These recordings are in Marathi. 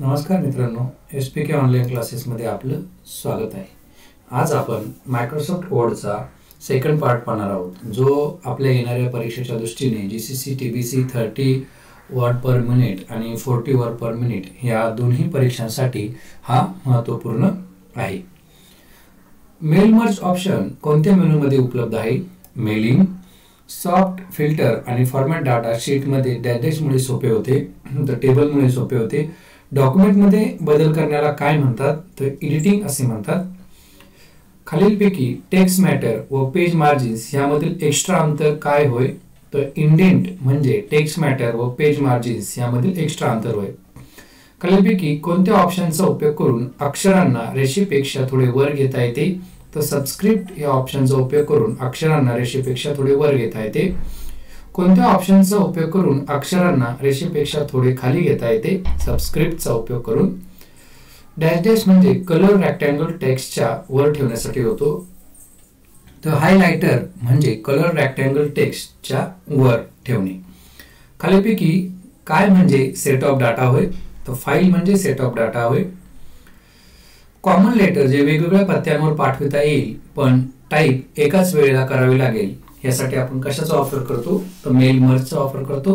नमस्कार मित्रांनो, एस पी के ऑनलाईन क्लासेसमध्ये आपलं स्वागत आहे. आज आपण मायक्रोसॉफ्ट वर्डचा सेकंड पार्ट पाहणार आहोत, जो आपल्या येणाऱ्या परीक्षेच्या दृष्टीने GCC TBC 30 word per minute आणि 40 वर्ड पर मिनिट या दोन्ही परीक्षांसाठी हा महत्त्वपूर्ण आहे. मेल मर्ज ऑप्शन कोणत्या मेनूमध्ये उपलब्ध आहे? मेलिंग, सॉफ्ट फिल्टर आणि फॉर्मॅट डाटा शीटमध्ये डॅशमुळे सोपे होते, तर टेबलमुळे सोपे होते. डॉक्युमेंटमध्ये बदल करण्याला काय म्हणतात? तर एडिटिंग असे म्हणतात. खालीलपैकी टेक्स्ट मॅटर व पेज मार्जिन्स यामधील एक्स्ट्रा अंतर काय होय? तर इंडेंट म्हणजे टेक्स्ट मॅटर व पेज मार्जिन्स यामधील एक्स्ट्रा अंतर होय. खालीलपैकी कोणत्या ऑप्शनचा उपयोग करून अक्षरांना रेषेपेक्षा थोडे वर घेता येते? तर सबस्क्रिप्ट या ऑप्शनचा उपयोग करून अक्षरांना रेषेपेक्षा थोडे वर घेता येते. कोणत्या ऑप्शनचा उपयोग करून अक्षरांना रेषेपेक्षा थोडे खाली घेता येते? सबस्क्रिप्टचा उपयोग करून. डॅश म्हणजे कलर रेक्टँगल टेक्स्टच्या वर ठेवण्यासाठी होतो. तर हायलाइटर म्हणजे कलर रेक्टँगल टेक्स्टच्या वर ठेवणे. खालीपैकी काय म्हणजे सेट ऑफ डाटा होय? तर फाईल म्हणजे सेट ऑफ डाटा होय. कॉमन लेटर जे वेगवेगळ्या पत्त्यांवर पाठवता येईल पण टाईप एकाच वेळेला करावी लागेल, यासाठी आपण कशाचा वापर करतो? तर मेल मर्जचा वापर करतो.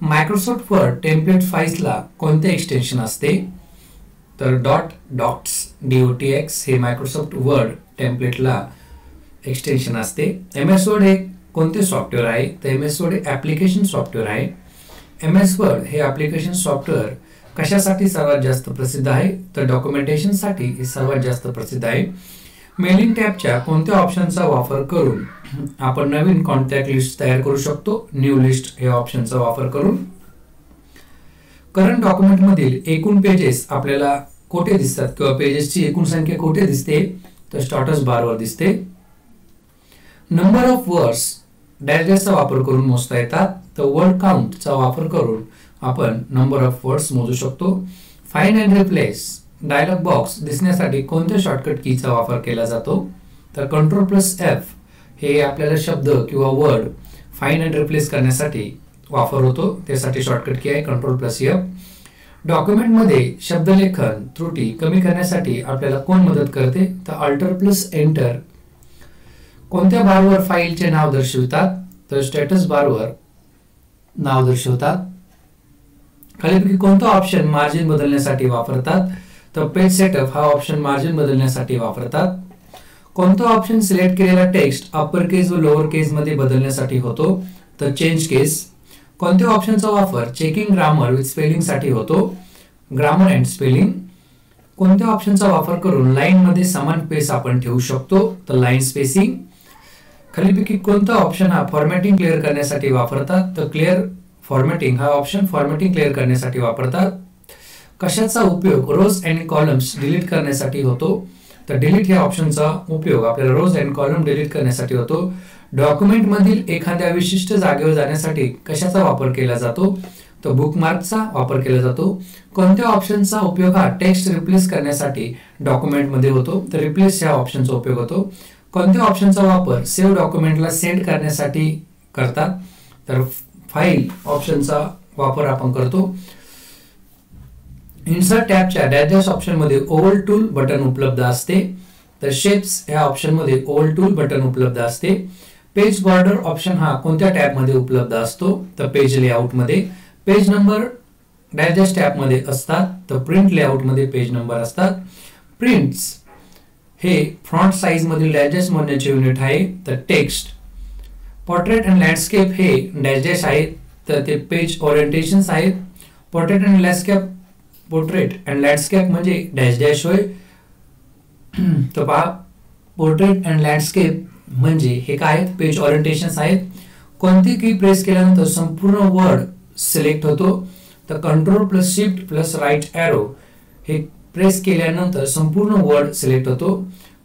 मायक्रोसॉफ्ट वर्ड टेम्पलेट फाईल्सला कोणते एक्सटेन्शन असते? तर डॉट्स DOTX हे मायक्रोसॉफ्ट वर्ड टेम्पलेटला एक्सटेन्शन असते. MS वर्ड हे कोणते सॉफ्टवेअर आहे? तर MS वर्ड हे ॲप्लिकेशन सॉफ्टवेअर आहे. MS वर्ड हे ॲप्लिकेशन सॉफ्टवेअर कशासाठी सर्वात जास्त प्रसिद्ध आहे? तर डॉक्युमेंटेशनसाठी हे सर्वात जास्त प्रसिद्ध आहे. मेलिंग टॅबच्या कोणत्या ऑप्शनचा वापर करून आपण नवीन कॉन्टॅक्ट लिस्ट तयार करू शकतो? न्यू लिस्ट या ऑप्शनचा वापर करून. करंट डॉक्युमेंट मधील एकूण पेजेस आपल्याला कोठे दिसतात किंवा पेजेसची एकूण संख्या कोठे दिसते? तर स्टॅटस बारवर दिसते. नंबर ऑफ वर्ड्स डॅशचा वापर करून मोजता येतात. तर वर्ड काउंटचा वापर करून आपण नंबर ऑफ वर्ड्स मोजू शकतो. Find and replace dialog box दिसण्यासाठी कोणत्या शॉर्टकट कीचा वापर केला जातो? तर Ctrl+F हे आपल्याला शब्द किंवा वर्ड फाइंड अँड रिप्लेस करण्यासाठी वापर होतो, त्यासाठी शॉर्टकट की आहे Ctrl+F. डॉक्युमेंटमध्ये शब्दलेखन त्रुटी कमी करण्यासाठी आपल्याला कोण मदत करते? तर Alt+Enter. कोणत्या बारवर फाईलचे नाव दर्शवितात? तर स्टेटस बारवर नाव दर्शवतात. खालीपैकी कोणता ऑप्शन मार्जिन बदलण्यासाठी वापरतात? तर पेज सेटअप हा ऑप्शन मार्जिन बदलण्यासाठी वापरतात. कोणता ऑप्शन सिलेक्ट केलेला टेक्स्ट अप्पर केस व लोअर केस मध्ये बदलण्यासाठी होतो? तर चेंज केस. कोणत्या ऑप्शनचा वापर चेकिंग ग्रामर विथ स्पेलिंग साठी होतो? Grammar and spelling. कोणत्या ऑप्शनचा वापर करून लाईन मध्ये समान स्पेस आपण ठेवू शकतो? तर लाईन स्पेसिंग. खालीपैकी कोणता ऑप्शन हा फॉर्मॅटिंग क्लिअर करण्यासाठी वापरतात? तर क्लिअर फॉर्मॅटिंग हा ऑप्शन फॉर्मॅटिंग क्लिअर करण्यासाठी वापरतात. कशाचा उपयोग रोज अँड कॉलम्स डिलीट करण्यासाठी होतो? तर डिलीट या ऑप्शनचा उपयोग आपल्याला रोज अँड कॉलम डिलीट करण्यासाठी होतो. डॉक्युमेंट मधील एखाद्या विशिष्ट जागेवर जाण्यासाठी कशाचा वापर केला जातो? तर बुकमार्कचा वापर केला जातो. कोणत्या ऑप्शनचा उपयोग हा टेक्स्ट रिप्लेस करण्यासाठी डॉक्युमेंट मध्ये होतो? तर रिप्लेस या ऑप्शनचा उपयोग होतो. कोणत्या ऑप्शनचा वापर सेव्ह डॉक्युमेंटला सेंड करण्यासाठी करतात? तर फाईल ऑप्शनचा वापर आपण करतो. इन्सर्ट टॅबच्या डॅश ऑप्शन मध्ये ओव्हल टूल बटन उपलब्ध असते. तर शेप्स या ऑप्शन मध्ये ओव्हल टूल बटन उपलब्ध असते. पेज बॉर्डर ऑप्शन हा कोणत्या टॅब मध्ये उपलब्ध असतो? तर पेज लेआउट मध्ये. पेज नंबर डॅश टॅब मध्ये असतात. तर प्रिंट लेआउट मध्ये पेज नंबर असतात. प्रिंट्स हे फ्रॉन्ट साइज मधील डॅश मोजण्याचे युनिट आहे. तर टेक्स्ट. पोर्ट्रेट अँड लँडस्केप हे डॅश आहेत, तर ते पेज ओरिएंटेशन्स आहेत. पोर्ट्रेट अँड लँडस्केप म्हणजे डॅश होय. तर पहा, पोर्ट्रेट अँड लँडस्केप म्हणजे हे काय आहेत? पेज ओरिएंटेशन्स आहेत. कोणती की प्रेस केल्यानंतर संपूर्ण वर्ड सिलेक्ट होतो? तर Ctrl+Shift+Right एरो हे प्रेस केल्यानंतर संपूर्ण वर्ड सिलेक्ट होतो.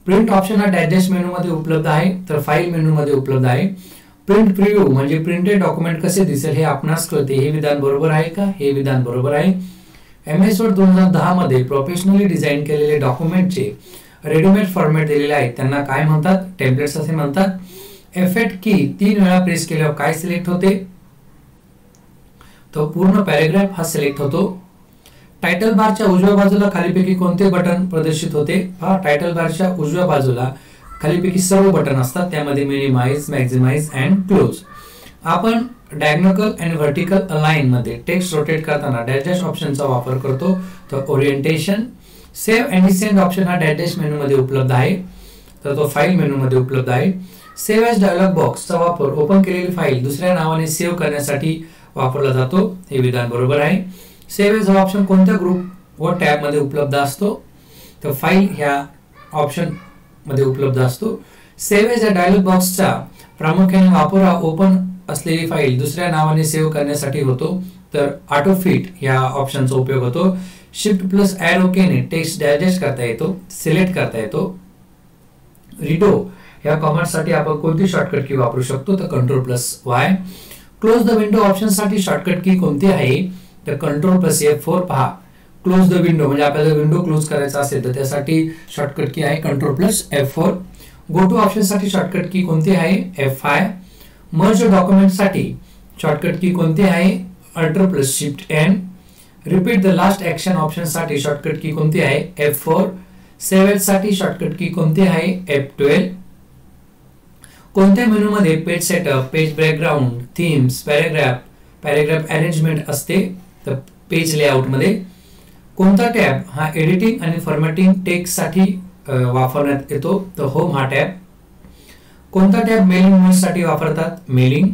प्रिंट ऑप्शन हा डॅश मेनू मध्ये उपलब्ध आहे, तर फाईल मेनू मध्ये उपलब्ध आहे. प्रिंट प्रिव्ह्यू म्हणजे प्रिंटेड डॉक्युमेंट कसे दिसेल हे आपणास कळते. हे विधान बरोबर आहे का? हे विधान बरोबर आहे. MS वर्ड 2010 मध्ये प्रोफेशनली डिझाइन केलेले डॉक्युमेंटचे रेडीमेड फॉर्मॅट दिलेले आहेत, त्यांना काय म्हणतात? टेम्पलेट्स असे म्हणतात. F8 की 3 वेळा प्रेस केल्यावर काय सिलेक्ट होते? तो पूर्ण पॅराग्राफ हा सिलेक्ट होतो. टायटल बारच्या उजव्या बाजूला खालीपैकी कोणते बटन प्रदर्शित होते? पहा, टायटल बारच्या उजव्या बाजूला खालीपैकी सर्व बटन असतात, त्यामध्ये मिनिमाइज, मॅक्झिमाइज अँड क्लोज. आपण डायगोनल आणि व्हर्टिकल अलाइन मध्ये टेक्स्ट रोटेट करताना डॅश डॅश ऑप्शनचा वापर करतो. तर orientation, save and descend option हा डॅश डॅश मेनू मध्ये उपलब्ध आहे, तर तो फाईल मेनू मध्ये उपलब्ध आहे. सेव्ह एज डायलॉग बॉक्सचा वापर ओपन केलेली फाईल दुसऱ्या नावाने सेव्ह करण्यासाठी वापरला जातो. हे विधान बरोबर आहे. सेव्ह एज हा ऑप्शन कोणत्या ग्रुप व टॅब मध्ये उपलब्ध असतो? तर फाईल ह्या ऑप्शन मध्ये उपलब्ध असतो. सेव्ह एज डायलॉग बॉक्सचा प्रामुख्याने वापर हा ओपन असलेली फाईल दुसऱ्या नावाने सेव्ह करण्यासाठी होतो. तर ऑटो फिट ह्या ऑप्शनचा उपयोग होतो. शिफ्ट प्लस एरो कीने टेक्स्ट डॅश करता येतो, सिलेक्ट करता येतो. रिडो ह्या कमांडसाठी आपण कोणती शॉर्टकट की वापरू शकतो? तर control plus y. Close the window option साठी शॉर्टकट की कोणती आहे? तर कंट्रोल प्लस F4. पहा, क्लोज द विंडो म्हणजे आपल्याला विंडो क्लोज करायचा असेल तर त्यासाठी शॉर्टकट की आहे control plus F4. Go to option साठी शॉर्टकट की कोणती आहे? F5. मर्ज डॉक्युमेंट साठी शॉर्टकट की कोणती आहे? Alter plus shift N. Repeat the last action option साठी शॉर्टकट की कोणती आहे? F4. सेव्ह एज साठी शॉर्टकट की कोणती आहे? F12. कोणत्या मेनू मध्ये page setup, page background, themes, paragraph arrangement असते? तर पेज लेआउट मध्ये. कोणता टॅब हा एडिटिंग आणि फॉर्मॅटिंग टेक्स्ट साठी वापरण्यात येतो? तर होम हा टॅब. कोणता टॅब मेलिंग साठी वापरतात? Mailing.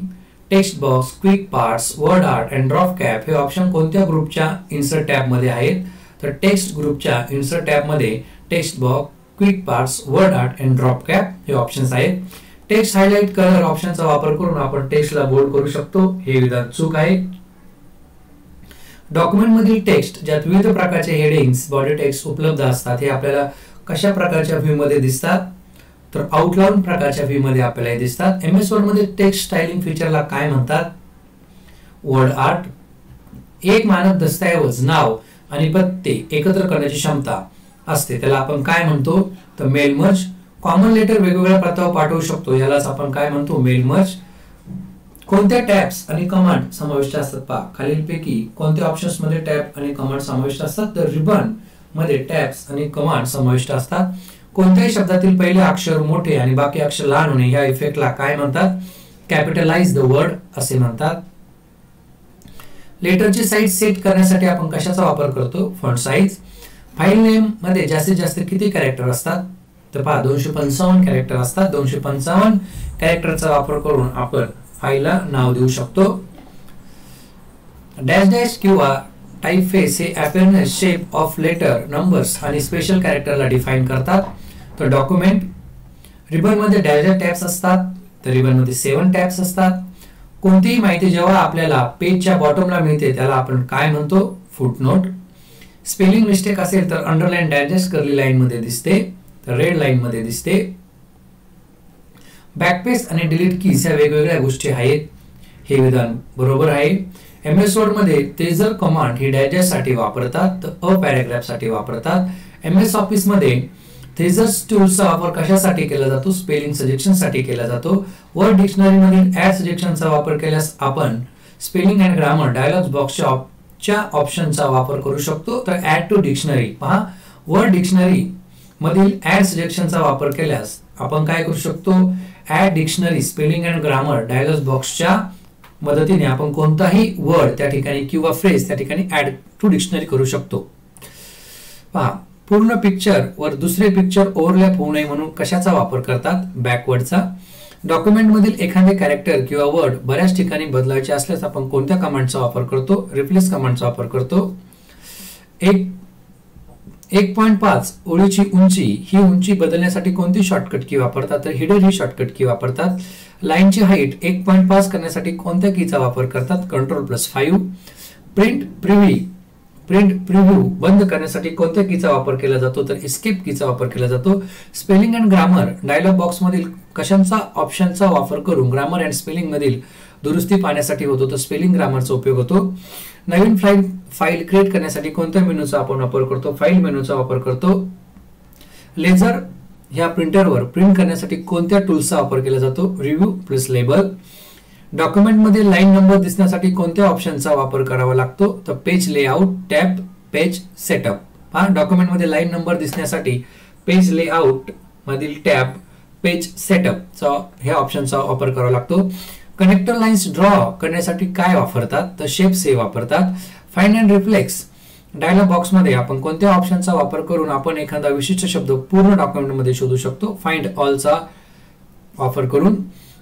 Text box, quick parts, word art and drop cap हे ऑप्शन कोणत्या ग्रुपच्या इन्सर्ट टॅब मध्ये आहेत? तर टेक्स्ट ग्रुपच्या इन्सर्ट टॅब मध्ये text box, quick parts, word art and drop cap हे ऑप्शन्स आहेत. टेक्स्ट हायलाइट कलर ऑप्शनचा वापर करून आपण टेक्स्टला बोल्ड करू शकतो. हे विधान चूक आहे. डॉक्युमेंट मधील टेक्स्ट ज्यात विविध प्रकारचे हेडिंग्स, बॉडी टेक्स्ट उपलब्ध असतात हे आपल्याला कशा प्रकारच्या व्ह्यू मध्ये दिसतात? तर आउटलाइन प्रकारच्या व्ह्यू मध्ये आपल्याला दिसतात. MS वर्ड मध्ये टेक्स्ट स्टायलिंग फीचरला काय म्हणतात? Word art. एक मानक दस्तऐवज, नाव आणि पत्ते एकत्र करण्याची क्षमता असते, त्याला आपण काय म्हणतो? तर मेल मर्ज. कॉमन लेटर वेगवेगळ्या प्रतावर पाठवू शकतो, यालाच आपण काय म्हणतो? Mail merge. कोणत्या टॅब्स आणि कमांड समाविष्ट असतात? पहा, खालीलपैकी कोणत्या ऑप्शन्स मध्ये टॅब आणि कमांड समाविष्ट असतात? तर रिबन मध्ये टॅब्स आणि कमांड समाविष्ट असतात. कोणत्याही शब्दातील पहिले अक्षर मोठे आणि बाकी अक्षर लहान होणे या इफेक्टला काय म्हणतात? कॅपिटलाइज द वर्ड असे म्हणतात. लेटरची साईज सेट करण्यासाठी आपण कशाचा वापर करतो? Font size. फाईल नेम मध्ये जास्तीत जास्त किती कॅरेक्टर असतात? तर पहा, 255 कॅरेक्टर असतात. 255 कॅरेक्टरचा वापर करून आपण फाईलला नाव देऊ शकतो. डॅश डॅश किंवा टाइपफेस हे appearance, shape of letter, numbers आणि स्पेशल कॅरेक्टरला डिफाइन करतात. तर डॉक्युमेंट. रिबन मध्ये डॅश डॅश टॅब्स असतात, तर रिबन मध्ये 7 टॅब्स असतात. कोणतीही माहिती जेव्हा आपल्याला पेजच्या बॉटमला मिळते त्याला आपण काय म्हणतो? फुटनोट. स्पेलिंग मिस्टेक असेल तर underline dash dash curly line मध्ये दिसते, तर रेड लाईन मध्ये दिसते. बॅकपेस्ट आणि डिलीट कीज ह्या वेगवेगळ्या गोष्टी आहेत. हे विधान बरोबर आहे. MS वर्ड मध्ये तेजर कमांड ही डॅश डॅश साठी वापरतात, तर अ पॅराग्राफ साठी वापरतात. MS ऑफिस मध्ये थेजर्स टूलचा वापर कशासाठी केला जातो? स्पेलिंग सजेशन साठी केला जातो. वर्ड डिक्शनरी मधील ऍड सजेशनचा वापर केल्यास आपण स्पेलिंग अँड ग्रामर डायलॉग बॉक्सच्या ऑप्शनचा वापर करू शकतो. तर ऍड टू डिक्शनरी. पहा, वर्ड डिक्शनरी मधील ऍड सजेशनचा वापर केल्यास आपण काय करू शकतो? Add dictionary spelling and grammar dialog बॉक्सच्या मदतीने आपण कोणताही वर्ड त्या ठिकाणी किंवा फ्रेज त्या ठिकाणी ऍड टू डिक्शनरी करू शकतो. पहा, पूर्ण पिक्चर वर दुसरे पिक्चर ओव्हरलॅप होऊ नये म्हणून कशाचा वापर करतात? बॅकवर्डचा. डॉक्युमेंट मधील एखादे कॅरेक्टर किंवा वर्ड बऱ्याच ठिकाणी बदलायचे असल्यास आपण कोणत्या कमांडचा वापर करतो? रिप्लेस कमांडचा वापर करतो. 1.5 ओळीची उंची ही उंची बदलण्यासाठी कोणती शॉर्टकट की वापरतात? तर हिडर ही शॉर्टकट की वापरतात. लाईनची हाईट 1.5 करण्यासाठी कोणत्या कीचा वापर करतात? Control plus 5. प्रिंट प्रिव्ह्यू बंद करण्यासाठी कोणत्या कीचा वापर केला जातो? तर एस्केप कीचा वापर केला जातो. Spelling and grammar dialog box मधील कशांचा ऑप्शनचा वापर करून ग्रामर अँड स्पेलिंग मधील दुरुस्ती पाहण्यासाठी होतो? तर स्पेलिंग ग्रामरचा उपयोग होतो. नवीन फाईल क्रिएट करण्यासाठी कोणत्या मेनूचा आपण वापर करतो? फाईल मेनूचा वापर करतो. लेझर ह्या प्रिंटरवर प्रिंट करण्यासाठी कोणत्या टूल्सचा वापर केला जातो? Review plus label. डॉक्युमेंट मध्ये लाईन नंबर दिसण्यासाठी कोणत्या ऑप्शनचा वापर करावा लागतो? तर page layout, tab, page setup. हा डॉक्युमेंट मध्ये लाईन नंबर दिसण्यासाठी पेज लेआउट मधील टॅब पेज सेटअप चा ह्या ऑप्शनचा वापर करावा लागतो. कनेक्टर लाईन्स ड्रॉ करण्यासाठी काय वापरतात तर शेप से वापरतात. Find and replace dialog box मध्ये आपण कोणत्या ऑप्शनचा वापर करून आपण एखादा विशिष्ट शब्द पूर्ण डॉक्युमेंट मध्ये शोधू शकतो. फाइंड ऑल चा वापर करून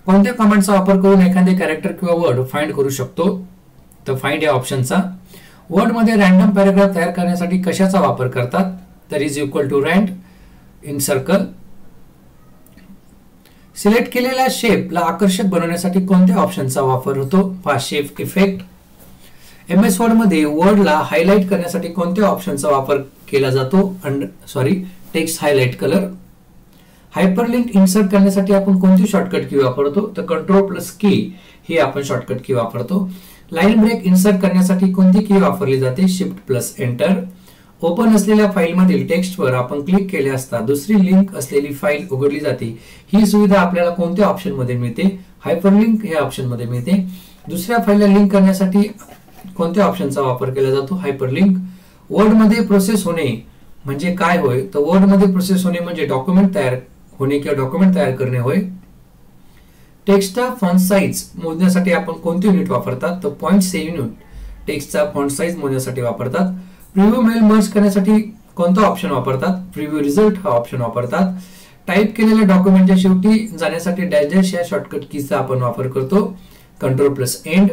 कोणत्या कमांडचा वापर करून एखादे कॅरेक्टर किंवा वर्ड फाइंड करू शकतो तर फाइंड या ऑप्शनचा. वर्ड मध्ये रॅन्डम पॅराग्राफ तयार करण्यासाठी कशाचा वापर करतात तर is equal to rand in circle. Select केलेल्या शेपला आकर्षक बनवण्यासाठी कोणत्या ऑप्शनचा वापर होतो पहा शेप इफेक्ट. एमएस वर्ड मध्ये वर्डला हायलाइट करण्यासाठी कोणत्या ऑप्शनचा वापर केला जातो text highlight colour. Hyperlink insert करण्यासाठी आपण कोणती शॉर्टकट की वापरतो तर कंट्रोल+की ही आपण शॉर्टकट की वापरतो. लाईन ब्रेक इन्सर्ट करण्यासाठी कोणती की वापरली जाते शिफ्ट+एंटर. ओपन असलेल्या फाईल मधील टेक्स्टवर आपण क्लिक केले असता दुसरी लिंक असलेली फाईल उघडली जाते. ही सुविधा आपल्याला कोणत्या ऑप्शन मध्ये मिळते हायपरलिंक या ऑप्शन मध्ये मिळते. दुसऱ्या फाईलला लिंक करण्यासाठी कोणत्या ऑप्शनचा वापर केला जातो हायपरलिंक. वर्ड मध्ये प्रोसेस होणे म्हणजे काय होय तर वर्ड मध्ये प्रोसेस होणे म्हणजे डॉक्युमेंट तयार होणे किंवा डॉक्युमेंट तयार करणे होय. टेक्स्टचा फॉन्ट साइज मोजण्यासाठी आपण कोणते युनिट वापरतात तर .6 युनिट टेक्स्टचा फॉन्ट साइज मोजण्यासाठी वापरतात. प्रिव्ह्यू मेल मर्ज करण्यासाठी कोणता ऑप्शन वापरतात प्रिव्ह्यू रिझल्ट हा ऑप्शन वापरतात. टाइप केलेल्या डॉक्युमेंटच्या शेवटी जाण्यासाठी डॅश या शॉर्टकट कीचा आपण वापर करतो कंट्रोल+एंड.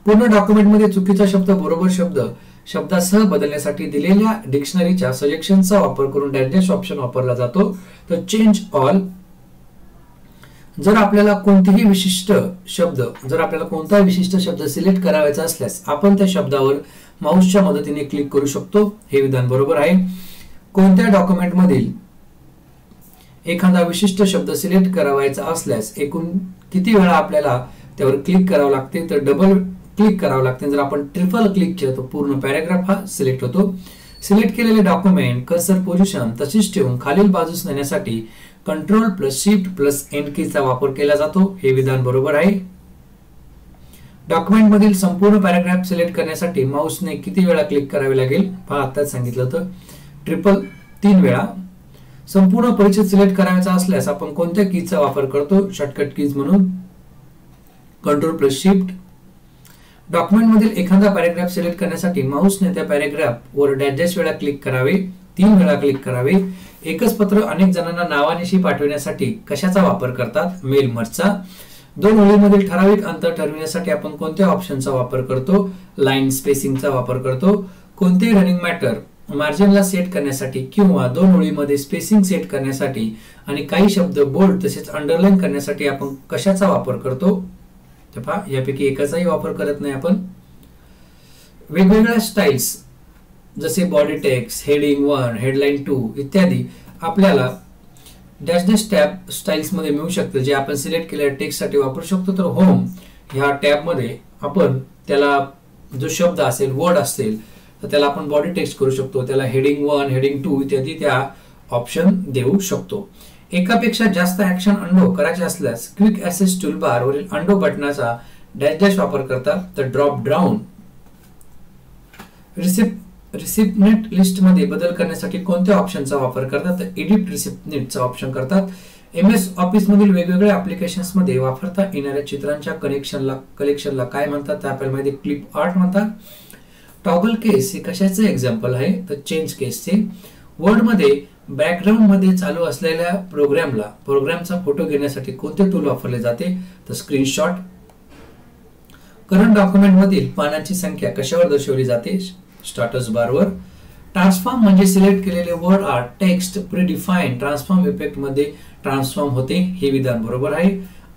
पूर्ण डॉक्युमेंट मध्ये चुकीचा शब्द बरोबर शब्द शब्दासह बदलण्यासाठी दिलेल्या डिक्शनरीच्या सजेक्शनचा वापर करून डॅश ऑप्शन वापरला जातो तर चेंज ऑल. जर आपल्याला कोणताही विशिष्ट शब्द सिलेक्ट करायचा असल्यास आपण त्या शब्दावर माऊसच्या मदतीने क्लिक करू शकतो. हे विधान बरोबर आहे. कोणत्या डॉक्युमेंट मधील एखादा विशिष्ट शब्द सिलेक्ट करायचा असल्यास एकूण किती वेळा आपल्याला त्यावर क्लिक करावं लागते तर डबल क्लिक करावं लागते. जर आपण ट्रिपल क्लिक केलं तर पूर्ण पॅराग्राफ हा सिलेक्ट होतो. सिलेक्ट केलेले डॉक्युमेंट कर्सर पोझिशन तशीच ठेवून खालील बाजूस नेण्यासाठी कंट्रोल+शिफ्ट+एंड कीचा वापर केला जातो. हे विधान बरोबर आहे. डॉक्युमेंट मधील संपूर्ण पॅराग्राफ सिलेक्ट करण्यासाठी माऊसने किती वेळा क्लिक करावे लागेल पहा आताच सांगितलं होतं 3 वेळा. संपूर्ण परिच्छेद सिलेक्ट करायचा असल्यास आपण कोणत्या कीचा वापर करतो शॉर्टकट कीज म्हणून कंट्रोल+शिफ्ट. डॉक्युमेंट मधील एखादा पॅराग्राफ सिलेक्ट करण्यासाठी माऊसने त्या पॅराग्राफ वर डॅश वेळा क्लिक करावे 3 वेळा क्लिक करावे. एकच पत्र अनेक जणांना नावानिशी पाठवण्यासाठी कशाचा वापर करतात मेल मर्जचा. 2 ओळींमधील ठराविक अंतर ठरविण्यासाठी आपण कोणत्या ऑप्शनचा वापर करतो लाईन स्पेसिंगचा वापर करतो. कोणते रनिंग मॅटर मार्जिनला सेट करण्यासाठी किंवा 2 ओळींमध्ये स्पेसिंग सेट करण्यासाठी आणि काही शब्द बोल्ड तसेच अंडरलाईन करण्यासाठी आपण कशाचा वापर करतो तर पहा यापैकी एकाचाही वापर करत नाही आपण. वेगवेगळ्या स्टाईल्स जसे बॉडी टेक्स्ट हेडिंग 1 हेडलाईन 2 इत्यादी आपल्याला डॅश टॅब स्टाईल्स मध्ये मिळू शकते जे आपण सिलेक्ट केलेल्या टेक्स्ट साठी वापरू शकतो. तर होम ह्या टॅब मध्ये आपण त्याला जो शब्द असेल वर्ड असेल तर त्याला आपण बॉडी टेक्स्ट करू शकतो. त्याला हेडिंग 1 हेडिंग 2 इत्यादी त्या ऑप्शन देऊ शकतो. एकापेक्षा जास्त ऍक्शन अंडो करायचे असल्यास क्विक ऍक्सेस टूलबार वरील अंडो बटनाचा डॅश वापर करतात. तर ड्रॉप डाऊन रिसिप्टनेट लिस्ट मध्ये बदल करण्यासाठी कोणत्या ऑप्शनचा वापर करतात तर एडिट रिसिप्टनेटचा ऑप्शन करतात. एमएस ऑफिस मधील वेगवेगळ्या ऍप्लिकेशन्स मध्ये वापरता येणाऱ्या चित्रांच्या कलेक्शनला काय म्हणतात तर आपल्याला माहिती क्लिप आर्ट म्हणतात. टॉगल केस हे कशाचे एक्झाम्पल आहे तर चेंज केसचे. वर्ड मध्ये बॅकग्राऊंड मध्ये चालू असलेल्या प्रोग्रामचा फोटो घेण्यासाठी कोणते टूल वापरले जाते तर स्क्रीनशॉट. करंट डॉक्युमेंट मधील पानांची संख्या कशावर दर्शवली जाते स्टॅटस बारवर. ट्रान्सफॉर्म म्हणजे सिलेक्ट केलेले word or text predefine transform effect मध्ये ट्रान्सफॉर्म होते. हे विधान बरोबर आहे.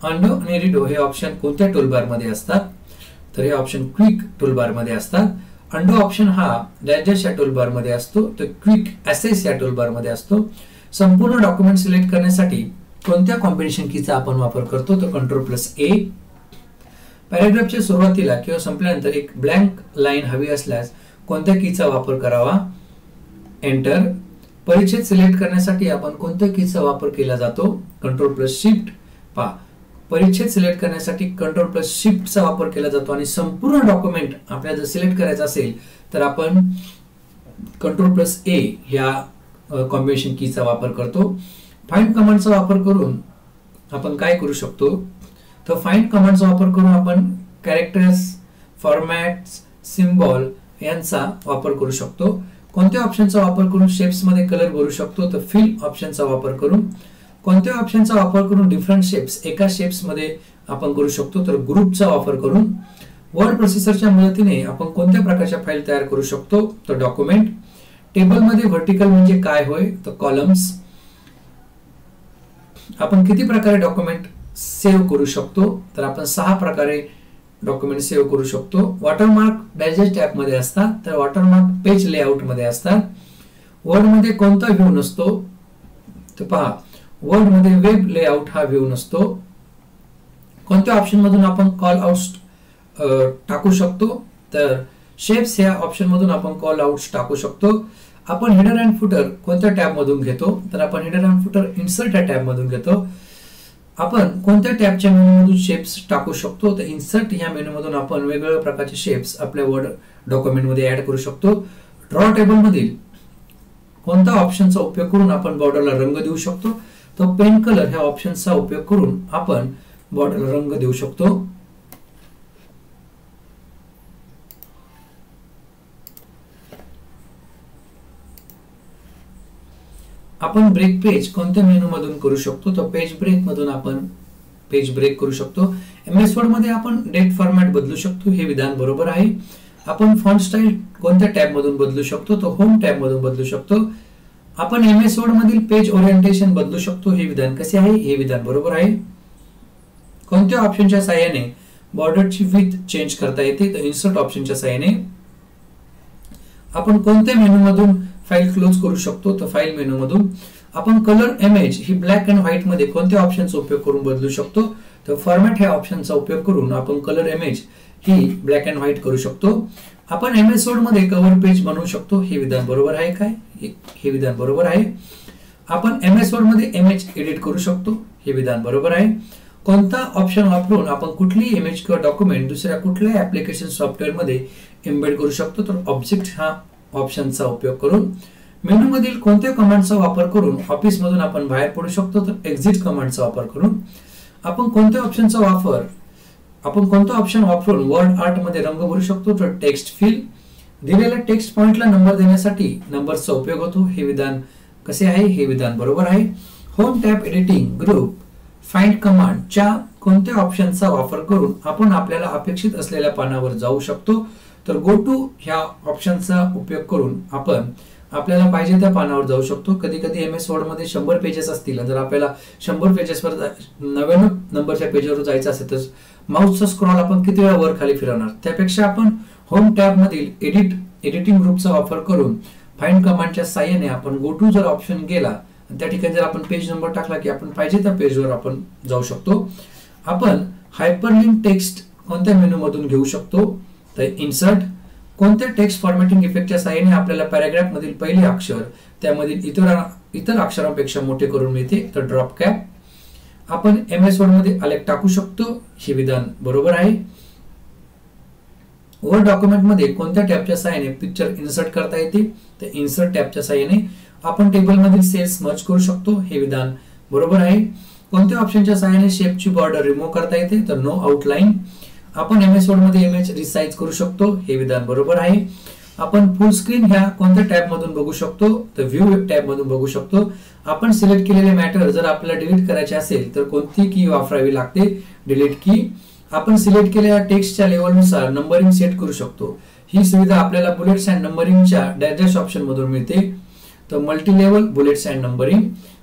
अंडो आणि रिडो हे ऑप्शन कोणत्या टूलबार मध्ये असतात तर हे ऑप्शन क्विक टूलबार मध्ये असतात. अंडो ऑप्शन हा डॅश या टूलबार मध्ये असतो तर क्विक ऍसेस या टूलबार मध्ये असतो. संपूर्ण डॉक्युमेंट सिलेक्ट करण्यासाठी कोणत्या कॉम्बिनेशन कीचा आपण वापर करतो तर कंट्रोल+ए. पॅराग्राफच्या सुरुवातीला किंवा संपल्यानंतर एक ब्लँक लाईन हवी असल्यास कोणत्या कीचा वापर करावा एंटर. परिच्छेद सिलेक्ट करण्यासाठी आपण कोणत्या कीचा वापर केला जातो कंट्रोल+शिफ्ट. पहा परिच्छेद सिलेक्ट करण्यासाठी कंट्रोल+शिफ्टचा वापर केला जातो आणि संपूर्ण डॉक्युमेंट आपल्याला जर सिलेक्ट करायचं असेल तर आपण Ctrl+A ह्या कॉम्बिनेशन कीचा वापर करतो. फाइंड कमांडचा वापर करून आपण काय करू शकतो, तर फाइंड कमांडचा वापर करून आपण कॅरेक्टर्स, फॉर्मॅट्स, सिम्बॉल यांचा वापर करू शकतो. कोणत्या ऑप्शनचा वापर करून शेप्स मध्ये कलर भरू शकतो, तर फिल ऑप्शनचा वापर करून. कोणत्या ऑप्शनचा वापर करून डिफरंट शेप्स एका शेप्स मध्ये आपण करू शकतो, तर ग्रुपचा वापर करून. वर्ड प्रोसेसरच्या मदतीने आपण कोणत्या प्रकारच्या फाईल तयार करू शकतो, तर डॉक्युमेंट. टेबल मध्ये व्हर्टिकल म्हणजे काय होय, तर कॉलम्स. आपण किती प्रकारे डॉक्युमेंट सेव्ह करू शकतो, तर आपण 6 प्रकारे डॉक्युमेंट सेव्ह करू शकतो. वॉटरमार्क डायजेस्ट ऍप मध्ये असतात, तर वॉटरमार्क पेज लेआउट मध्ये असतात. वर्ड मध्ये कोणता व्ह्यू नसतो, तर पहा वर्ड मध्ये वेब लेआउट हा व्ह्यू नसतो. कोणत्या ऑप्शन मधून आपण कॉल आउट्स टाकू शकतो, तर शेप्स या ऑप्शन मधून आपण कॉल आउट्स टाकू शकतो. आपण हेडर अँड फुटर कोणत्या टॅब मधून घेतो, तर आपण हेडर अँड फुटर इन्सर्ट या टॅब मधून घेतो. आपण कोणत्या टॅबच्या मेनू मधून शेप्स टाकू शकतो, तर इन्सर्ट या मेनू मधून आपण वेगवेगळ्या प्रकारचे शेप्स आपल्या वर्ड डॉक्युमेंट मध्ये ऍड करू शकतो. ड्रॉ टेबल मधील कोणत्या ऑप्शनचा उपयोग करून आपण बॉर्डरला रंग देऊ शकतो, तर पेन कलर ह्या ऑप्शनचा उपयोग करून आपण बॉर्डरला रंग देऊ शकतो. आपण ब्रेक पेज कोणत्या मेनू मधून करू शकतो, तर पेज ब्रेक मधून आपण पेज ब्रेक करू शकतो. MS वर्ड मध्ये आपण डेट फॉर्मॅट बदलू शकतो, हे विधान बरोबर आहे. आपण फॉन्ट स्टाईल कोणत्या टॅब मधून बदलू शकतो, तर होम टॅब मधून बदलू शकतो. आपण MS वर्ड मधील पेज ओरिएंटेशन बदलू शकतो, हे विधान कसे आहे, हे विधान बरोबर आहे. कोणत्या ऑप्शनच्या सहाय्याने बॉर्डरची विड्थ चेंज करता येते, तर इन्सर्ट ऑप्शनच्या सहाय्याने. आपण कोणत्या मेनू मधून फाईल क्लोज करू शकतो, तर फाईल मेनू मधून. आपण colour image he black and white मध्ये कोणत्या ऑप्शनचा उपयोग करून बदलू शकतो, तर फॉर्मॅट ह्या ऑप्शनचा उपयोग करून आपण colour image he black and white करू शकतो. आपण MS वर्ड मध्ये कव्हर पेज बनवू शकतो, हे विधान बरोबर आहे काय, हे विधान बरोबर आहे. आपण MS वर्ड मध्ये इमेज एडिट करू शकतो, हे विधान बरोबर आहे. कोणता ऑप्शन वापरून आपण कुठलीही इमेज किंवा डॉक्युमेंट दुसऱ्या कुठल्याही ऍप्लिकेशन सॉफ्टवेअर मध्ये एम्बेड करू शकतो, तर ऑब्जेक्ट हा ऑप्शनचा उपयोग करून. मेनू मधील कोणत्या कमांडचा वापर करून ऑफिस मधून आपण बाहेर पडू शकतो, तर एक्झिट कमांडचा वापर करून. आपण कोणत्या ऑप्शन वापरून वर्ड आर्ट मध्ये रंग भरू शकतो, तर टेक्स्ट फिल. दिलेल्या टेक्स्ट पॉइंटला नंबर देण्यासाठी नंबरचा उपयोग होतो, हे विधान कसे आहे, हे विधान बरोबर आहे. Home tab editing group find कमांडच्या कोणत्या ऑप्शनचा वापर करून आपण आपल्याला अपेक्षित असलेल्या पानावर जाऊ शकतो, तर गो टू ह्या ऑप्शनचा उपयोग करून आपण आपल्याला पाहिजे त्या पानावर जाऊ शकतो. कधी कधी MS वर्ड मध्ये 100 पेजेस असतील, जर आपल्याला 100 पेजेसवर 99 नंबरच्या पेजवर जायचं असेल तर माऊसचा स्क्रॉल आपण किती वेळा वर खाली फिरवणार, त्यापेक्षा आपण होम टॅब मधील एडिटिंग ग्रुपचा वापर करून फाइंड कमांडच्या साहाय्याने आपण गो टू जर ऑप्शन गेला त्या ठिकाणी जर आपण पेज नंबर टाकला की आपण पाहिजे त्या पेजवर आपण जाऊ शकतो. आपण हायपरलिंक टेक्स्ट कोणत्या मेनू मधून घेऊ शकतो, तर इन्सर्ट. कोणत्या टेक्स्ट फॉर्मॅटिंग इफेक्टच्या साहाय्याने आपल्याला पॅराग्राफ मधील पहिले अक्षर त्यामधील इतर अक्षरांपेक्षा मोठे करून मिळते, तर ड्रॉप कॅप. आपण MS वर्ड मध्ये आलेख टाकू शकतो, हे विधान बरोबर आहे. वर्ड डॉक्युमेंट मध्ये कोणत्या टॅबच्या साहाय्याने पिक्चर इन्सर्ट करता येते, तर इन्सर्ट टॅबच्या साहाय्याने. आपण टेबल मधील सेल्स मर्ज करू शकतो, हे विधान बरोबर आहे. कोणत्या ऑप्शनच्या साहाय्याने शेपची बॉर्डर रिमूव्ह करता येते, तर नो आउटलाईन. आपण MS वर्ड मध्ये इमेज रिसाइज करू शकतो, हे विधान बरोबर आहे. आपण फुल स्क्रीन ह्या कोणत्या टॅब मधून बघू शकतो, तर व्ह्यू टॅब मधून बघू शकतो. आपण सिलेक्ट केलेले मॅटर जर आपल्याला डिलीट करायचे असेल तर कोणती की वापरावी लागते, डिलीट की. आपण सिलेक्ट केलेल्या टेक्स्टच्या लेवलनुसार नंबरिंग सेट करू शकतो. ही सुविधा आपल्याला बुलेट्स अँड नंबरिंगच्या डॅश ऑप्शन मधून मिळते, तर multi level bullets and numbering.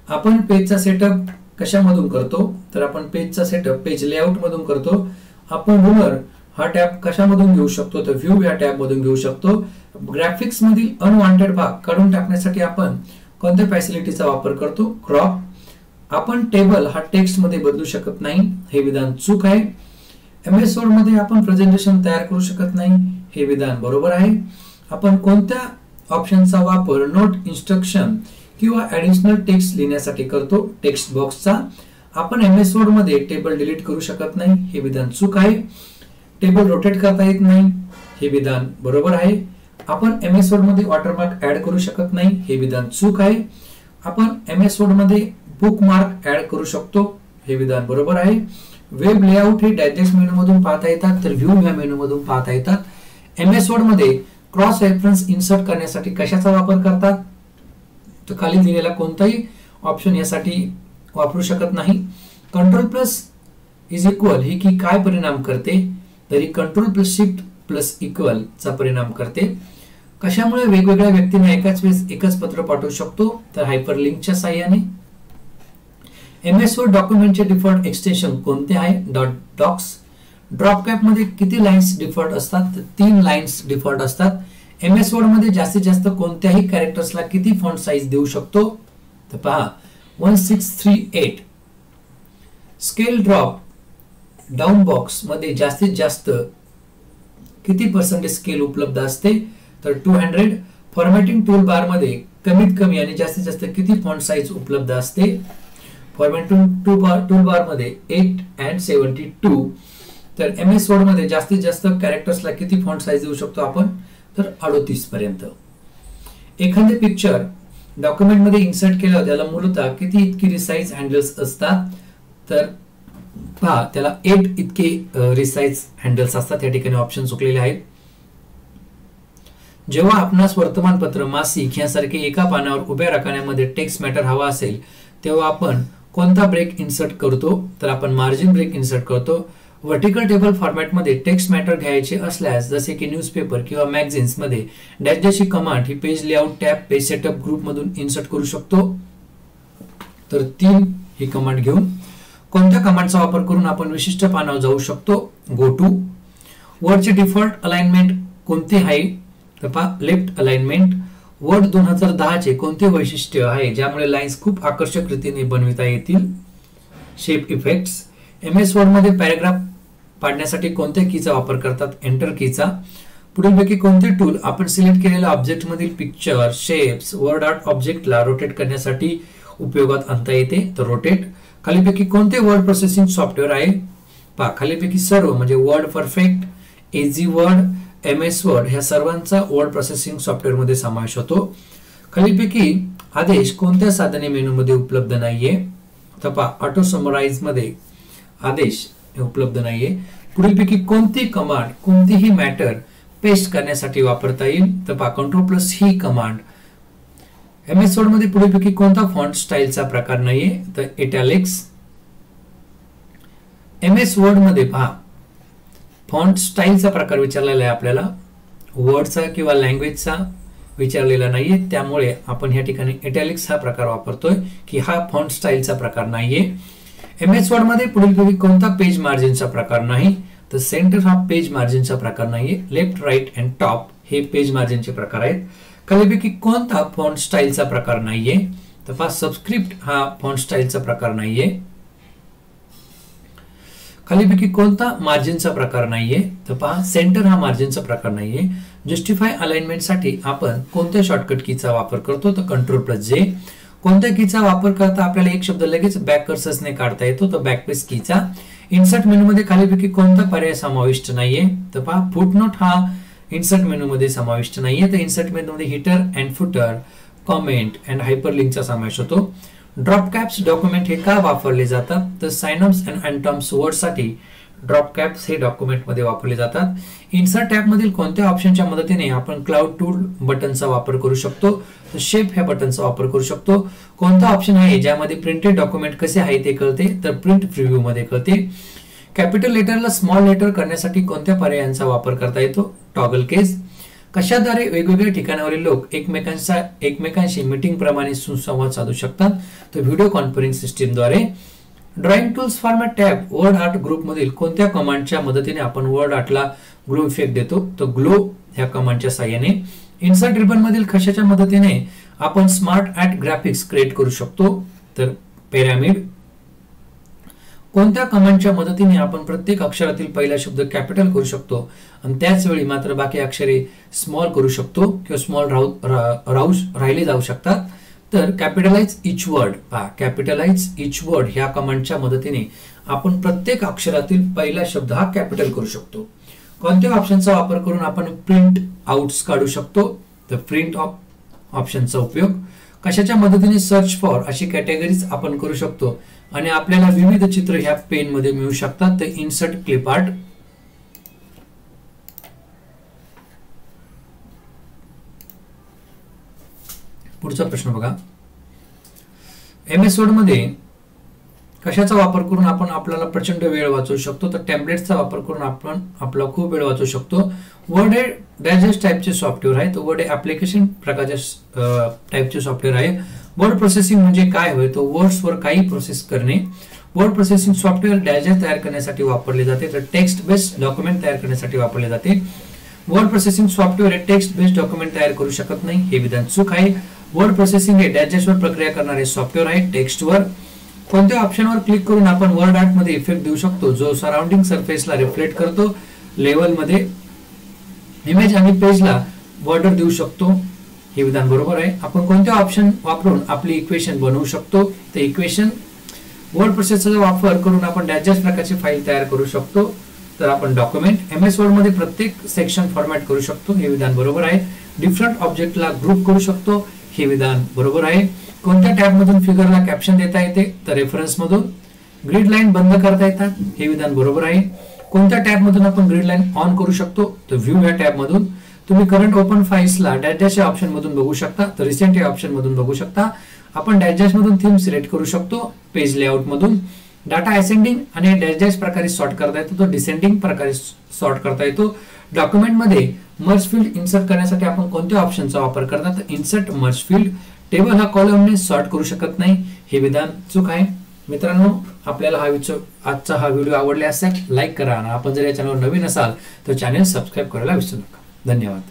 आपण पेजचा सेटअप कशामधून करतो, तर आपण पेजचा सेटअप पेज लेआउट मधून करतो. आपण रूलर हा टॅब कशामधून घेऊ शकतो, तर व्ह्यू या टॅब मधून घेऊ शकतो. ग्राफिक्स मधील अनवॉन्टेड भाग काढून टाकण्यासाठी आपण कोणत्या फॅसिलिटीचा वापर करतो, क्रॉप. आपण टेबल हा टेक्स्ट मध्ये बदलू शकत नाही, हे विधान चूक आहे. MS वर्ड मध्ये आपण प्रेझेंटेशन तयार करू शकत नाही, हे विधान बरोबर आहे. आपण कोणत्या ऑप्शनचा वापर नोट, इन्स्ट्रक्शन किंवा ऍडिशनल टेक्स्ट लिहिण्यासाठी करतो, टेक्स्ट बॉक्सचा. आपण MS वर्ड मध्ये टेबल डिलीट करू शकत नाही, हे विधान चूक आहे. टेबल रोटेट करता येत नाही, हे विधान बरोबर आहे. आपण MS वर्ड मध्ये वॉटरमार्क ऍड करू शकत नाही, हे विधान चूक आहे. आपण MS वर्ड मध्ये बुकमार्क ऍड करू शकतो, हे विधान बरोबर आहे. वेब लेआउट हे डायजेस्ट मेनू मधून पाहता येतात, तर व्ह्यू ह्या मेनू मधून पाहता येतात. MS वर्ड मध्ये क्रॉस रेफरन्स इन्सर्ट करण्यासाठी कशाचा वापर करतात, तर खाली दिलेला कोणताही ऑप्शन यासाठी वापरू शकत नाही. कंट्रोल प्लस इज इक्वल ही की काय परिणाम करते, तरी control plus shift plus equal चा परिणाम करते. कशामुळे वेगवेगळ्या व्यक्तींना एकाच वेळेस एकच पत्र पाठवू शकतो, तर हायपरलिंकच्या साहाय्याने. MS वर्ड डॉक्युमेंटचे डिफॉल्ट एक्सटेन्शन कोणते आहे, .docs. ड्रॉप कॅप मध्ये किती लाईन्स डिफॉल्ट असतात, तर 3 लाईन्स डिफॉल्ट असतात. MS वर्ड मध्ये जास्तीत जास्त कोणत्याही कॅरेक्टर्सला किती फॉन्ट साइज देऊ शकतो, तर पहा 1638. स्केल ड्रॉप डाउन बॉक्स मध्ये जास्तीत जास्त किती पर्सेंटेज स्केल उपलब्ध असते, तर 200. फॉर्मॅटिंग टूल बार मध्ये कमीत कमी आणि जास्तीत जास्त किती फॉन्ट साइज उपलब्ध असते, फॉर्मॅटिंग टूल बार मध्ये 8 and 72. तर MS वर्ड मध्ये जास्तीत जास्त कॅरेक्टर्सला किती फॉन्ट साइज देऊ शकतो आपण, तर 38 पर्यंत. एखादे पिक्चर डॉक्युमेंट मध्ये इन्सर्ट केलं त्याला मूलतः किती इतकी रिसाइज हँडल्स असतात, तर पहा त्याला 8 इतके रिसाइज हँडल्स असतात. या ठिकाणी ऑप्शन चुकलेले आहेत. जेव्हा आपणास वर्तमानपत्र, मासिक यासारखे एका पानावर उभ्या राखण्यामध्ये टेक्स्ट मॅटर हवा असेल, तेव्हा आपण कोणता ब्रेक इन्सर्ट करतो, तर आपण मार्जिन ब्रेक इन्सर्ट करतो. व्हर्टिकल टेबल फॉर्मॅट मध्ये टेक्स्ट मॅटर घ्यायचे असल्यास, जसे की न्यूजपेपर किंवा मॅगझिन्स मध्ये डॅश कमांड ही page layout tab, page setup group मधून इन्सर्ट करू शकतो. तर 3 ही कमांड घेऊन कोणत्या कमांडचा वापर करून आपण विशिष्ट पानावर जाऊ शकतो, गो टू. वर्डचे डिफॉल्ट अलाइनमेंट कोणते आहे, तर पहा लेफ्ट अलाइनमेंट. वर्ड 2010 चे कोणते वैशिष्ट्य आहे ज्यामुळे लाईन्स खूप आकर्षक रीतीने बनविता येतील, शेप इफेक्ट्स. MS वर्ड मध्ये पॅराग्राफ पाडण्यासाठी कोणत्या कीचा वापर करतात, एंटर कीचा. पुढीलपैकी कोणते टूल आपण सिलेक्ट केलेल्या ऑब्जेक्ट मधील पिक्चर, शेप्स, वर्ड आर्ट ऑब्जेक्टला रोटेट करण्यासाठी उपयोगात आणता येते, तर रोटेट. खालीपैकी कोणते वर्ड प्रोसेसिंग सॉफ्टवेअर आहे, पहा खालीपैकी सर्व म्हणजे word perfect, ag word, MS word ह्या सर्वांचा वर्ड प्रोसेसिंग सॉफ्टवेअर मध्ये समावेश होतो. खालीपैकी आदेश कोणत्या साधने मेनू मध्ये उपलब्ध नाहीये, तर पहा ऑटो समराइज मध्ये आदेश उपलब्ध नाहीये. पुढीलपैकी कोणती कमांड कोणतीही मॅटर पेस्ट करण्यासाठी वापरता येईल, तर पहा कंट्रोल प्लस ही कमांड. MS वर्ड मध्ये पुढीलपैकी कोणता फॉन्ट स्टाईलचा प्रकार नाहीये, तर इटॅलिक्स. MS वर्ड मध्ये पहा फॉन्ट स्टाईलचा प्रकार विचारलेला आहे आपल्याला, वर्डचा किंवा लँग्वेजचा विचारलेला नाहीये, त्यामुळे आपण या ठिकाणी इटॅलिक्स हा प्रकार वापरतोय की हा फॉन्ट स्टाईलचा प्रकार नाहीये. MS वर्ड मध्ये पुढीलपैकी कोणता पेज मार्जिनचा प्रकार नाही, तर सेंटर हा पेज मार्जिनचा प्रकार नाहीये. लेफ्ट, राईट अँड टॉप हे पेज मार्जिनचे प्रकार आहेत. खालीपैकी कोणता फॉन्ट स्टाईलचा प्रकार नाहीये, तर पहा सबस्क्रिप्ट हा फॉन्ट स्टाईलचा प्रकार नाहीये. खालीपैकी कोणता मार्जिनचा प्रकार नाहीये, तर पहा सेंटर हा मार्जिनचा प्रकार नाहीये. जस्टिफाय अलाइनमेंट साठी आपण कोणत्या शॉर्टकट कीचा वापर करतो, तर कंट्रोल प्लस जे. कोणत्या कीचा वापर करता आपल्याला एक शब्द लगेच बॅक कर्सरने काढता येतो, तर बॅकस्पेस कीचा. इन्सर्ट मेनू मध्ये खालीपैकी कोणता पर्याय समाविष्ट नाहीये, तर पहा फुटनोट हा इन्सर्ट मेनू मध्ये समाविष्ट नाहीये. तर इन्सर्ट मेनू मध्ये header and footer, comment and हायपरलिंकचा समावेश होतो. ड्रॉप कॅप्स डॉक्युमेंट हे का वापरले जातात, तर सायनॉम्स अँड अँटॉम्स वर्ड साठी ड्रॉप कॅप्स हे डॉक्युमेंट मध्ये वापरले जातात. इन्सर्ट टॅब मधील कोणत्या ऑप्शनच्या मदतीने आपण क्लाउड टूल बटनचा वापर करू शकतो, तर शेप ह्या बटनचा वापर करू शकतो. कोणता ऑप्शन आहे ज्यामध्ये प्रिंटेड डॉक्युमेंट कसे आहे ते कळते, तर प्रिंट प्रिव्ह्यू मध्ये कळते. कॅपिटल लेटरला स्मॉल लेटर करण्यासाठी कोणत्या पर्यायांचा वापर करता येतो, टॉगल केस. कशाद्वारे वेगवेगळ्या ठिकाणावरील लोक एकमेकांशी मीटिंग प्रमाणे सुसंवाद साधू शकतात, तर व्हिडिओ कॉन्फरन्स सिस्टीमद्वारे. Drawing tools format tab word art group मधील कोणत्या कमांडच्या मदतीने आपण वर्ड आर्टला ग्लो इफेक्ट देतो, तर ग्लो ह्या कमांडच्या साहाय्याने. इन्सर्ट रिबन मधील कशाच्या मदतीने आपण स्मार्ट आर्ट ग्राफिक्स क्रिएट करू शकतो, तर पिरॅमिड. कोणत्या कमांडच्या मदतीने आपण प्रत्येक अक्षरातील पहिला शब्द कॅपिटल करू शकतो आणि त्याच वेळी मात्र बाकी अक्षरे स्मॉल करू शकतो किंवा स्मॉल राहिले जाऊ शकतात, तर कॅपिटलाइज इच वर्ड. कॅपिटलाइज इच वर्ड ह्या कमांडच्या मदतीने आपण प्रत्येक अक्षरातील पहिला शब्द हा कॅपिटल करू शकतो. कोणत्या ऑप्शनचा वापर करून आपण प्रिंट आउट्स काढू शकतो? तर प्रिंट ऑप्शनचा उपयोग. कशाच्या मदतीने सर्च फॉर अशी कॅटेगरीज आपण करू शकतो आणि आपल्याला विविध चित्र ह्या पेन मध्ये मिळू शकतात. तर इन्सर्ट क्लिप आर्ट. पुढचा प्रश्न बघा. MS वर्ड मध्ये कशाचा वापर करून आपण आपल्याला प्रचंड वेळ वाचवू शकतो? तर टेम्पलेट्सचा वापर करून आपण आपला खूप वेळ वाचवू शकतो. वर्ड हे डायजेस्ट टाइपचे सॉफ्टवेअर आहे. तो वर्ड हे ऍप्लिकेशन प्रकारच्या टाइपचे सॉफ्टवेअर आहे. वर्ड प्रोसेसिंग म्हणजे काय होय? तो वर्ड्सवर काही प्रोसेस करणे. वर्ड प्रोसेसिंग सॉफ्टवेअर डायजेस्ट तयार करण्यासाठी वापरले जाते. तर टेक्स्ट बेस्ड डॉक्युमेंट तयार करण्यासाठी वापरले जाते. वर्ड प्रोसेसिंग सॉफ्टवेअर हे टेक्स्ट बेस्ड डॉक्युमेंट तयार करू शकत नाही, हे विधान चूक आहे. वर्ड प्रोसेसिंग हे डायजेस्टवर प्रक्रिया करणारे सॉफ्टवेअर आहे, टेक्स्टवर. कोणत्या ऑप्शनवर क्लिक करून आपण वर्ड आर्ट मध्ये इफेक्ट देऊ शकतो जो सराउंडिंग सरफेसला रिफ्लेक्ट करतो? लेवल मध्ये इमेज आणि पेजला बॉर्डर देऊ शकतो, हे विधान बरोबर आहे. आपण कोणत्या ऑप्शन वापरून आपली इक्वेशन बनवू शकतो? तर इक्वेशन वर्ड प्रोसेसरचा वापर करून आपण डायजेस्ट प्रकारची फाईल तयार करू शकतो. तर आपण डॉक्युमेंट MS वर्ड मध्ये प्रत्येक सेक्शन फॉर्मॅट करू शकतो, हे विधान बरोबर आहे. डिफरंट ऑब्जेक्टला ग्रुप करू शकतो, हे विधान बरोबर आहे. कोणत्या टॅब मधून फिगरला कॅप्शन देता येते? तर रेफरन्स मधून. ग्रिड लाईन बंद करता येतात, हे विधान बरोबर आहे. कोणत्या टॅब मधून आपण ग्रिड लाईन ऑन करू शकतो? तर व्ह्यू या टॅब मधून. तुम्ही करंट ओपन फाइल्सला डायजेस्ट या ऑप्शन मधून बघू शकता, तर रिसेंट या ऑप्शन मधून बघू शकता. आपण डायजेस्ट मधून थीम सिलेक्ट करू शकतो, पेज लेआउट मधून. डाटा असेंडिंग आणि डायजेस्ट प्रकारे सॉर्ट करता येतो, तो डिसेंडिंग प्रकारे सॉर्ट करता येतो. डॉक्युमेंट मध्ये मर्ज फील्ड इन्सर्ट करण्यासाठी आपण कोणत्या ऑप्शनचा वापर करतात? तर इन्सर्ट मर्ज फील्ड. टेबल हा कॉलमने सॉर्ट करू शकत नाही, हे विधान चूक आहे. मित्रांनो, आपल्याला आजचा हा व्हिडिओ आवडला असेल लाईक करा आणि आपण जर या चॅनलवर नवीन असाल तर चॅनल सबस्क्राईब करायला विसरू नका. धन्यवाद.